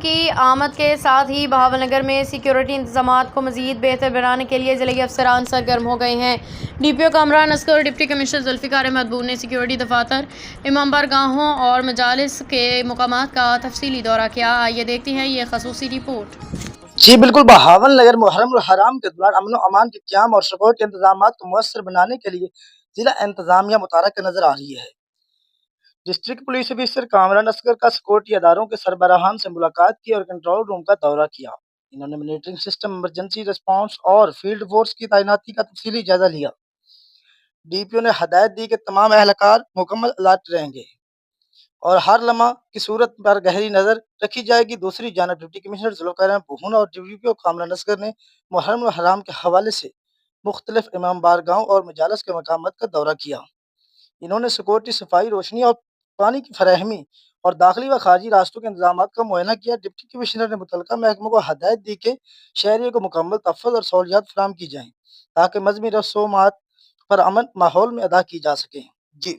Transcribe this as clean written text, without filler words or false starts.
کی آمد کے ساتھ ہی بہاول نگر میں سیکیورٹی انتظامات کو مزید بہتر بنانے کے لیے ضلعی افسران سرگرم ہو گئے ہیں۔ D P O Kamran Asghar اور ڈپٹی کمشنر ذوالفقار احمد بور نے سیکیورٹی دفاتر، امام بارگاہوں اور مجالس کے مقامات کا تفصیلی دورہ کیا۔ آئیے دیکھتے ہیں یہ خصوصی رپورٹ۔ جی بالکل، بہاول نگر محرم الحرام کے دوران امن و امان کے قیام اور سیکورٹی انتظامات کو مؤثر بنانے کے لیے ضلع انتظامیہ متحرک نظر آ رہی ہے۔ District police officer Kamran Asghar کا سیکورٹی اداروں کے سربراہان سے ملاقات کی اور کنٹرول روم کا دورہ کیا۔ انہوں نے مانیٹرنگ سسٹم، ایمرجنسی رسپانس اور فیلڈ فورس کی تعیناتی کا تفصیلی جائزہ لیا۔ ڈی پی او نے ہدایت دی کہ تمام اہلکار مکمل الرٹ رہیں گے اور ہر لمحہ کی صورت پر گہری نظر رکھی جائے گی۔ دوسری جانب ڈپٹی کمشنر ذوالفقار احمد بور اور D P O Kamran Asghar نے محرم الحرام کے حوالے سے مختلف امام بارگاہوں اور مجالس کے مقامات کا دورہ کیا۔ انہوں نے سیکورٹی، صفائی، روشنی اور پانی کی فراہمی اور داخلی و خارجی راستوں کے انتظامات کا معائنہ کیا۔ ڈپٹی کمشنر نے متعلقہ محکموں کو ہدایت دی کہ شہریوں کو مکمل تحفظ اور سہولیات فراہم کی جائیں تاکہ مذہبی رسومات پر امن ماحول میں ادا کی جا سکیں۔ جی